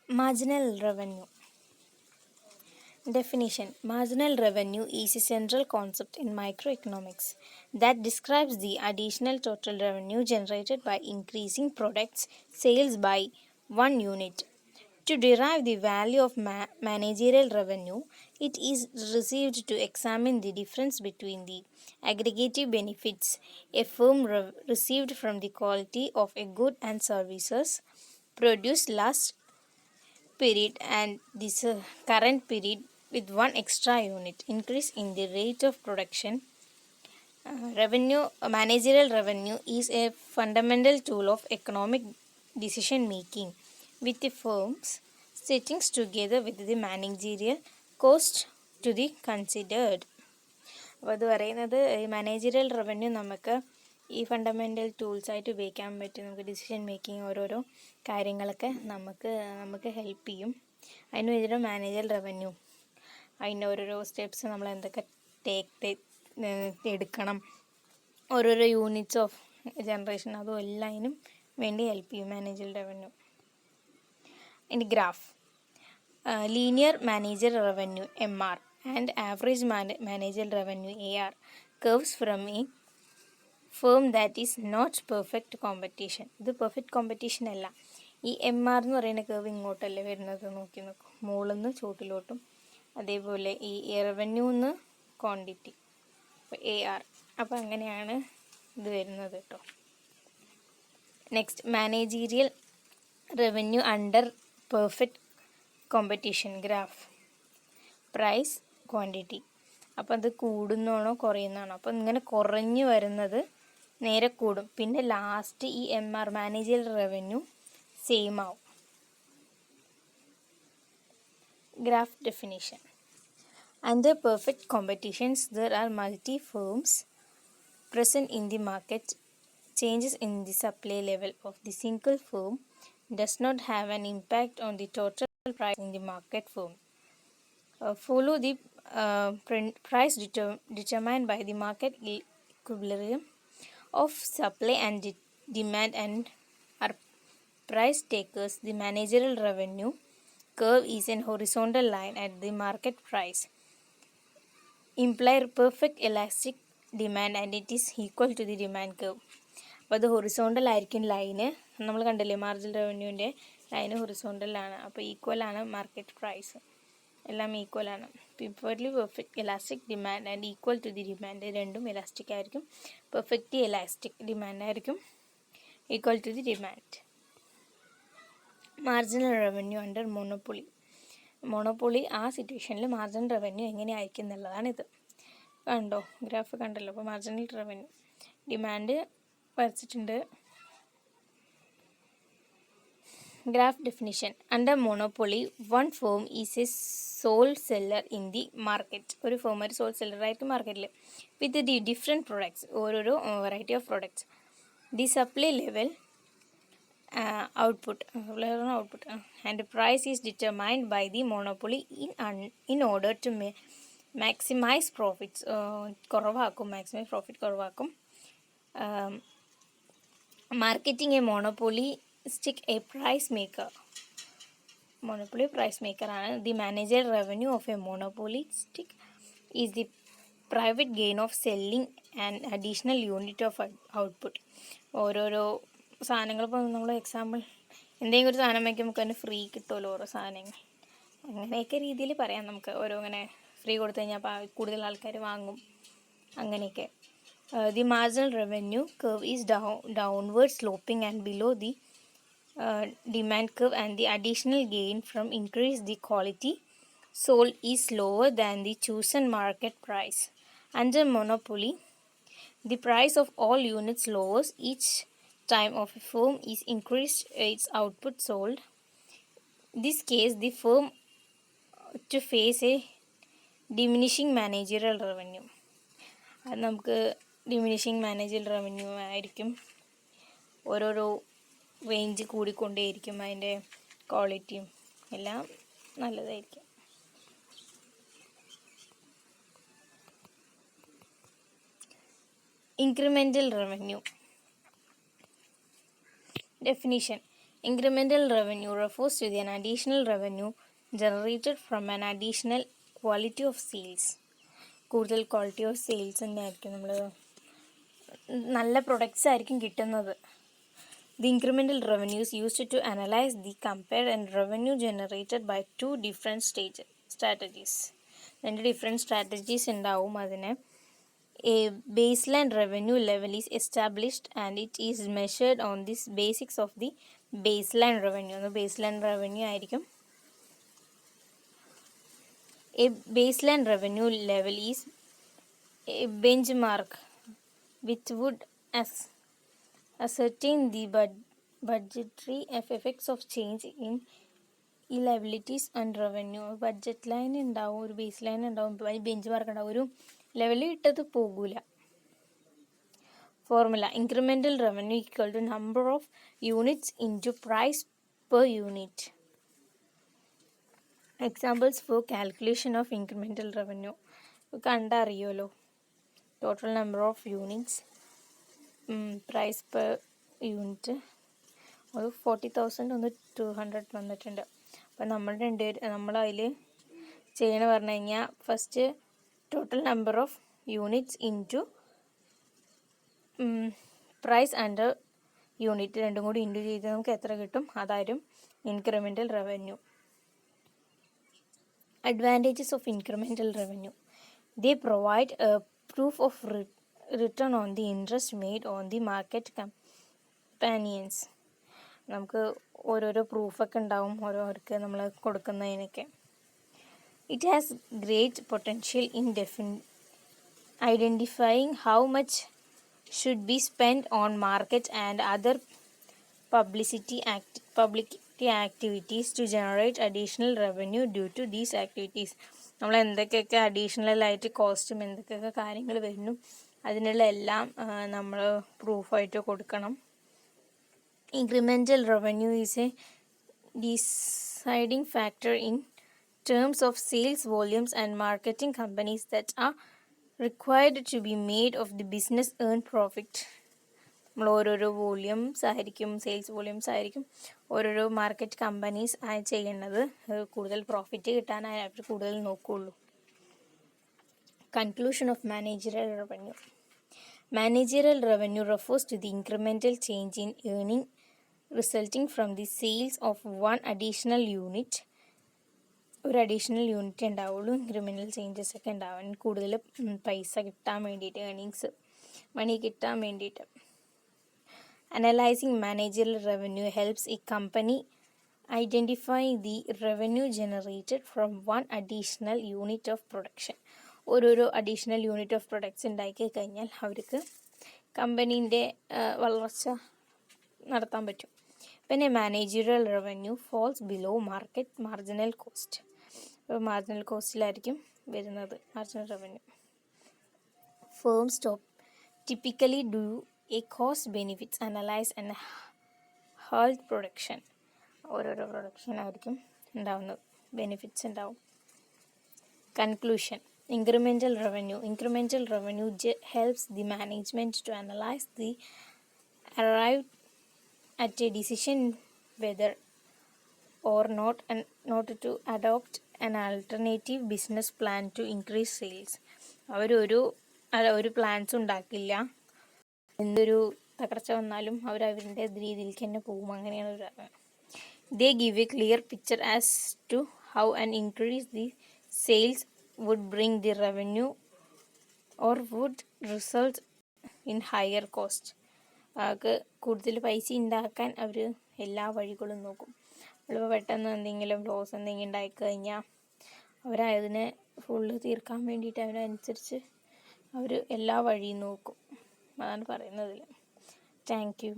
Marginal revenue. Definition: Marginal revenue is a central concept in microeconomics that describes the additional total revenue generated by increasing products sales by one unit. To derive the value of managerial revenue, it is received to examine the difference between the aggregative benefits a firm received from the quality of a good and services produced last period and this current period with one extra unit increase in the rate of production. Managerial revenue is a fundamental tool of economic decision making, with the firms sitting together with the managerial cost to be considered. അപ്പോൾ അത് പറയുന്നത് ഈ managerial revenue നമുക്ക് ഈ fundamental ടൂൾസായിട്ട് ഉപയോഗിക്കാൻ പറ്റും. നമുക്ക് decision making ഓരോരോ കാര്യങ്ങളൊക്കെ നമുക്ക് ഹെൽപ്പ് ചെയ്യും. അതിന് വേണ്ടിയിട്ട് മാനേജറിയൽ റവന്യൂ അതിൻ്റെ ഓരോരോ സ്റ്റെപ്സ് നമ്മൾ എന്തൊക്കെ എടുക്കണം, ഓരോരോ യൂണിറ്റ്സ് ഓഫ് ജനറേഷൻ, അതും എല്ലാത്തിനും വേണ്ടി ഹെൽപ്പ് ചെയ്യും മാനേജറിയൽ റവന്യൂ. ഇനി graph. Linear manager revenue MR and average managerial revenue AR curves from a firm that is not perfect competition. ഇത് പെർഫെക്റ്റ് കോമ്പറ്റീഷൻ അല്ല. ഈ MR എന്ന് പറയുന്ന കർവ് ഇങ്ങോട്ടല്ലേ വരുന്നത്, നോക്കി നോക്കും, മുകളിൽ നിന്ന് ചോട്ടിലോട്ടും. അതേപോലെ ഈ റവന്യൂ നിന്ന് ക്വാണ്ടിറ്റി, അപ്പോൾ AR. അപ്പോൾ അങ്ങനെയാണ് ഇത് വരുന്നത് കേട്ടോ. Next, managerial revenue under perfect competition graph. Price, quantity. അപ്പോൾ അത് കൂടുന്നതാണോ കുറയുന്നതാണോ? അപ്പോൾ ഇങ്ങനെ കുറഞ്ഞു വരുന്നത് നേരെ കൂടും. പിന്നെ ലാസ്റ്റ് ഈ MR മാനേജറിയൽ റവന്യൂ സെയിം ആവും. Graph definition. Under perfect competitions, there are multi firms present in the market. Changes in the supply level of the single firm does not have an impact on the total price in the market firm. Follow the price determined by the market equilibrium of supply and demand and are price takers. The managerial revenue curve is an horizontal line at the market price, imply perfect elastic demand and it is equal to the demand curve. അപ്പോൾ അത് horizontal ആയിരിക്കും line. നമ്മൾ കണ്ടില്ലേ marginal റവന്യൂവിൻ്റെ line ഹൊറിസോണ്ടലാണ്. അപ്പോൾ ഈക്വലാണ് market price, എല്ലാം ഈക്വലാണ്. Purely perfect elastic demand and equal to the demand, രണ്ടും elastic ആയിരിക്കും. പെർഫെക്റ്റ്ലി ഇലാസ്റ്റിക് ഡിമാൻഡ് ആയിരിക്കും equal to the demand. Marginal revenue under monopoly ആ സിറ്റുവേഷനിൽ മാർജിനൽ റവന്യൂ എങ്ങനെയായിരിക്കും എന്നുള്ളതാണിത്. കണ്ടോ, ഗ്രാഫ് കണ്ടല്ലോ. അപ്പോൾ മാർജിനൽ റവന്യൂ ഡിമാൻഡ് വരച്ചിട്ടുണ്ട്. Graph definition. Under monopoly one firm is a sole seller in the market. ഒരു ഫേം ഒരു സോൾ സെല്ലറായിരിക്കും മാർക്കറ്റിൽ വിത്ത് ദി ഡിഫറെൻറ്റ് പ്രൊഡക്ട്സ്, ഓരോരോ variety of products. The supply level output and price is determined by the monopoly in order to maximize profits. Maximize profit കുറവാക്കും. Marketing a monopolistic a price maker. Monopoly price maker ആണ്. The managerial revenue of a monopolistic is the private gain of selling an additional unit of output. ഓരോരോ സാധനങ്ങൾ, ഇപ്പോൾ നമ്മൾ example എന്തെങ്കിലും ഒരു സാധനം വയ്ക്കും, നമുക്ക് തന്നെ ഫ്രീ കിട്ടുമല്ലോ ഓരോ സാധനങ്ങൾ. അങ്ങനെയൊക്കെ രീതിയിൽ പറയാം നമുക്ക്. ഓരോ ഇങ്ങനെ ഫ്രീ കൊടുത്തു കഴിഞ്ഞാൽ കൂടുതൽ ആൾക്കാർ വാങ്ങും, അങ്ങനെയൊക്കെ. The marginal revenue curve is downward sloping and below the demand curve and the additional gain from increase the quality sold is lower than the chosen market price. Under monopoly, the price of all units lowers each time of a firm is increased its output sold. In this case, the firm to face a diminishing managerial revenue. അത് നമുക്ക് diminishing managerial revenue ആയിരിക്കും. ഓരോരോ range കൂടിക്കൊണ്ടേയിരിക്കും, അതിൻ്റെ ക്വാളിറ്റിയും എല്ലാം നല്ലതായിരിക്കും. Incremental revenue. Definition. Incremental revenue refers to an additional revenue generated from an additional quality of sales. കൂടുതൽ quality of sales തന്നെ ആയിരിക്കും നമ്മൾ നല്ല പ്രൊഡക്ട്സ് ആയിരിക്കും കിട്ടുന്നത്. The incremental revenue is used to analyze the compare and revenue generated by two different strategies. രണ്ട് different strategies ഉണ്ടാവും അതിന്. A baseline revenue level is established and it is measured on this basics of the baseline revenue. Baseline revenue ആയിരിക്കും. A baseline revenue level is a benchmark which would ascertain the budgetary effects of change in liabilities and revenue. Budget line ഉണ്ടാവും, ഒരു baseline ഉണ്ടാവും, benchmark ഉണ്ടാവും, ഒരു ലെവലിൽ ഇട്ടത് പോകൂല. Formula: incremental revenue equal to number of units into price per unit. Examples for calculation of incremental revenue കണ്ടറിയുമല്ലോ. Total number of units, price per unit. അത് 40,000 ഒന്ന് 200 വന്നിട്ടുണ്ട്. അപ്പം നമ്മളതിൽ ചെയ്യണ പറഞ്ഞു കഴിഞ്ഞാൽ first total number of units into price and unit രണ്ടും കൂടി ഇൻറ്റു ചെയ്ത് നമുക്ക് എത്ര കിട്ടും അതായിരുന്നു incremental revenue. Advantages of incremental revenue: they provide a proof of return on the interest made on the market companions. നമുക്ക് ഓരോരോ പ്രൂഫൊക്കെ ഉണ്ടാവും ഓരോർക്ക് നമ്മൾ കൊടുക്കുന്നതിനൊക്കെ. It has great potential in identifying how much should be spent on market and other publicity activities to generate additional revenue due to these activities. നമ്മൾ എന്തൊക്കെയൊക്കെ അഡീഷണലായിട്ട് കോസ്റ്റും എന്തൊക്കെയൊക്കെ കാര്യങ്ങൾ വരുന്നു അതിനുള്ള എല്ലാം നമ്മൾ പ്രൂഫായിട്ട് കൊടുക്കണം. Incremental revenue is a deciding factor in terms of sales volumes and marketing companies that are required to be made of the business earn profit. നമ്മൾ ഓരോരോ വോള്യൂംസ് ആയിരിക്കും, സെയിൽസ് വോള്യൂംസ് ആയിരിക്കും ഓരോരോ മാർക്കറ്റ് കമ്പനീസ് ചെയ്യുന്നത്. കൂടുതൽ പ്രോഫിറ്റ് കിട്ടാനായി അവർ കൂടുതൽ നോക്കുകയുള്ളൂ. Conclusion of managerial revenue. Managerial revenue refers to the incremental change in earning resulting from the sales of one additional unit. ഒരു additional unit ഉണ്ടാവുള്ളൂ, ഇൻക്രിമെൻ്റൽ ചേഞ്ചസ് ഒക്കെ ഉണ്ടാവാൻ കൂടുതൽ പൈസ കിട്ടാൻ വേണ്ടിയിട്ട്, ഏർണിങ്സ് മണി കിട്ടാൻ വേണ്ടിയിട്ട്. Analyzing managerial revenue helps a company identify the revenue generated from one additional unit of production. ഓരോരോ അഡീഷണൽ യൂണിറ്റ് ഓഫ് പ്രൊഡക്ട്സ് ഉണ്ടാക്കി കഴിഞ്ഞാൽ അവർക്ക് കമ്പനീൻ്റെ വളർച്ച നടത്താൻ പറ്റും. പിന്നെ managerial revenue falls below marginal cost. അപ്പോൾ മാർജിനൽ കോസ്റ്റിലായിരിക്കും വരുന്നത് marginal revenue. Firms typically do a cost benefits analysis and halt production. ഓരോരോ പ്രൊഡക്ഷൻ ആയിരിക്കും ഉണ്ടാവുന്നത്, ബെനിഫിറ്റ്സ് ഉണ്ടാവും. Conclusion. Incremental revenue helps the management to analyze the arrive at a decision whether or not to adopt an alternative business plan to increase sales. അവരൊരു plans ഉണ്ടാക്കില്ല, എന്തൊരു തകർച്ച വന്നാലും അവരവരുടെ രീതിയിലേക്ക് തന്നെ പോകും. അങ്ങനെയാണ് ഒരു They give a clear picture as to how an increase the sales would bring the revenue or would result in higher cost. അവർക്ക് കൂടുതൽ പൈസ ഉണ്ടാക്കാൻ അവർ എല്ലാ വഴികളും നോക്കും. അപ്പോൾ പെട്ടെന്ന് എന്തെങ്കിലും ലോസ് എന്തെങ്കിലും ഉണ്ടായിക്കഴിഞ്ഞാൽ അവരതിനെ ഫുള്ള് തീർക്കാൻ വേണ്ടിയിട്ട് അവരനുസരിച്ച് അവർ എല്ലാ വഴിയും നോക്കും. അതാണ് പറയുന്നതിൽ. Thank you.